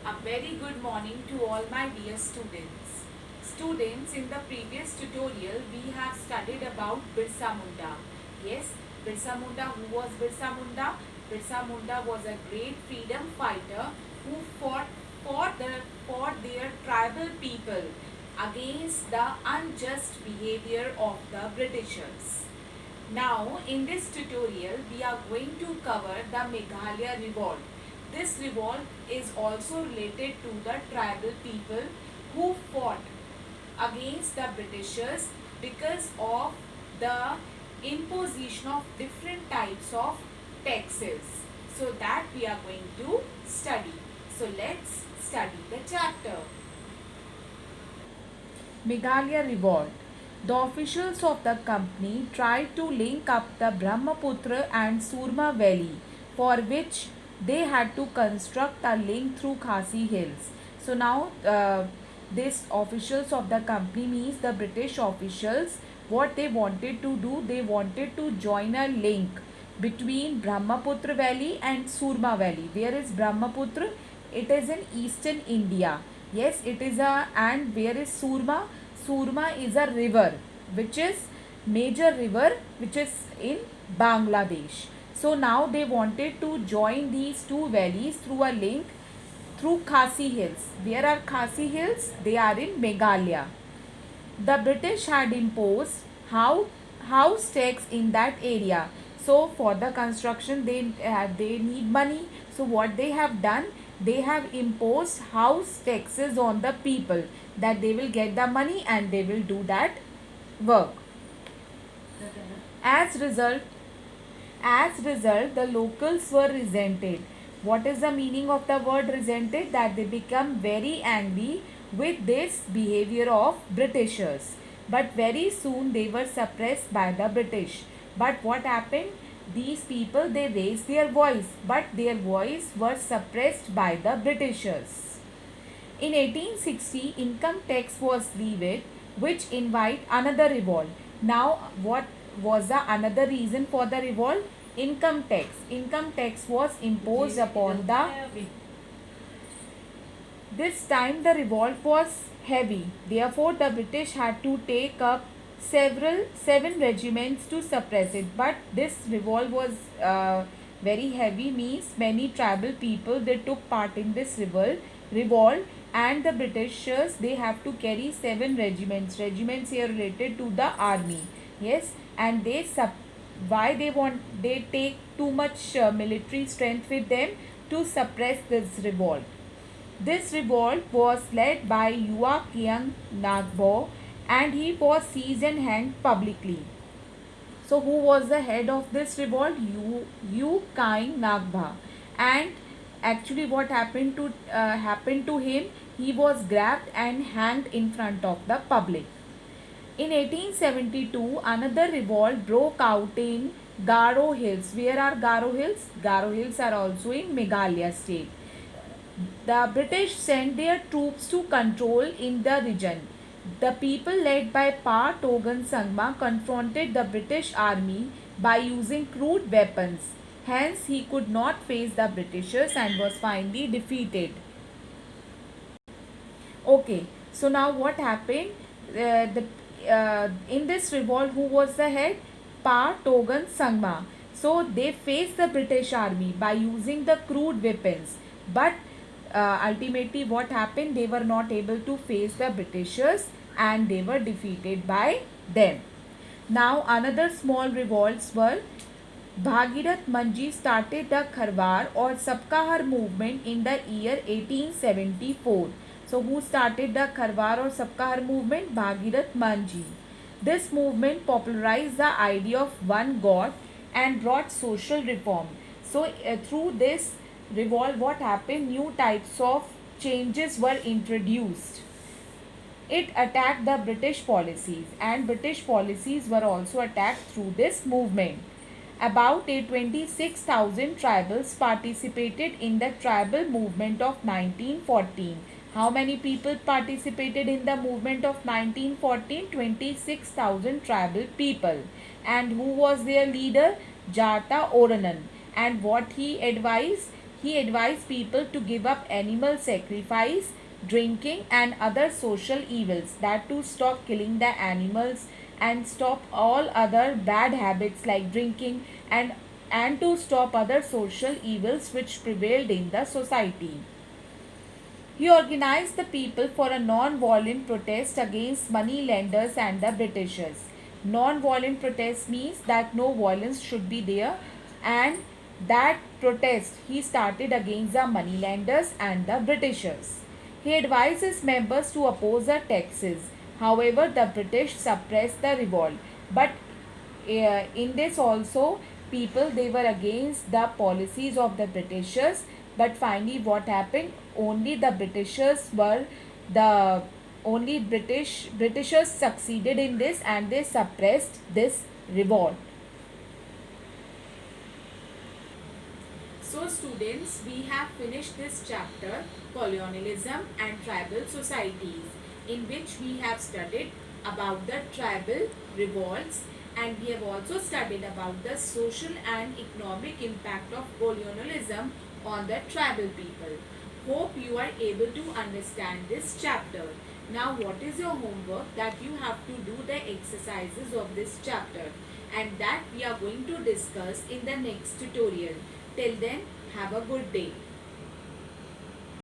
A very good morning to all my dear students. Students, in the previous tutorial, we have studied about Birsa Munda. Yes, Birsa Munda. Who was Birsa Munda? Birsa Munda was a great freedom fighter who fought for their tribal people against the unjust behavior of the Britishers. Now, in this tutorial, we are going to cover the Meghalaya Revolt. This revolt is also related to the tribal people who fought against the Britishers because of the imposition of different types of taxes. So that we are going to study. So let's study the chapter. Meghalaya Revolt. The officials of the company tried to link up the Brahmaputra and Surma Valley, for which they had to construct a link through Khasi Hills. So now this officials of the company means the British officials, what they wanted to do, they wanted to join a link between Brahmaputra Valley and Surma Valley. Where is Brahmaputra? It is in eastern India. Yes, it is a, and where is Surma? Surma is a river which is major river which is in Bangladesh. So now they wanted to join these two valleys through a link through Khasi Hills. Where are Khasi Hills? They are in Meghalaya. The British had imposed house tax in that area. So for the construction they need money. So what they have done, they have imposed house taxes on the people, that they will get the money and they will do that work. As result, the locals were resented. What is the meaning of the word resented? That they become very angry with this behavior of Britishers. But very soon they were suppressed by the British. But what happened? These people, they raised their voice, but their voice was suppressed by the Britishers. In 1860, income tax was levied, which invite another revolt. Now, what was the another reason for the revolt? Income tax. Income tax was imposed upon the. This time the revolt was heavy. Therefore, the British had to take up seven regiments to suppress it. But this revolt was very heavy, means many tribal people, they took part in this revolt, and the Britishers, they have to carry 7 regiments. Regiments here related to the army. Yes, and why they take too much military strength with them to suppress this revolt. This revolt was led by Yua Kiang Nagbo, and he was seized and hanged publicly. So who was the head of this revolt? Yu Kaing Nagbha. And actually what happened to him? He was grabbed and hanged in front of the public. In 1872, another revolt broke out in Garo Hills. Where are Garo Hills? Garo Hills are also in Meghalaya state. The British sent their troops to control in the region. The people led by Pa Togan Sangma confronted the British army by using crude weapons. Hence, he could not face the Britishers and was finally defeated. Okay, so now what happened? In this revolt, who was the head? Pa Togan Sangma. So they faced the British army by using the crude weapons, but ultimately what happened? They were not able to face the Britishers and they were defeated by them. Now another small revolts were Bhagirath Manji started the Kharwar or Sabka Har movement in the year 1874. So who started the Kharwar or Sabka Har movement? Bhagirath Manji. This movement popularized the idea of one God and brought social reform. So through this revolt, what happened? New types of changes were introduced. It attacked the British policies, and British policies were also attacked through this movement. About 26,000 tribals participated in the tribal movement of 1914. How many people participated in the movement of 1914? 26,000 tribal people. And who was their leader? Jata Oranan. And what he advised? He advised people to give up animal sacrifice, drinking, and other social evils, that to stop killing the animals and stop all other bad habits like drinking, and to stop other social evils which prevailed in the society. He organized the people for a non-violent protest against money lenders and the Britishers. Non-violent protest means that no violence should be there, and that protest he started against the money lenders and the Britishers. He advised his members to oppose the taxes. However, the British suppressed the revolt. But in this also, people, they were against the policies of the Britishers. But finally what happened, only the Britishers were the only Britishers succeeded in this, and they suppressed this revolt. So students, we have finished this chapter, colonialism and tribal societies, in which we have studied about the tribal revolts, and we have also studied about the social and economic impact of colonialism on the tribal people. Hope you are able to understand this chapter. Now what is your homework? That you have to do the exercises of this chapter, and that we are going to discuss in the next tutorial. Till then, have a good day.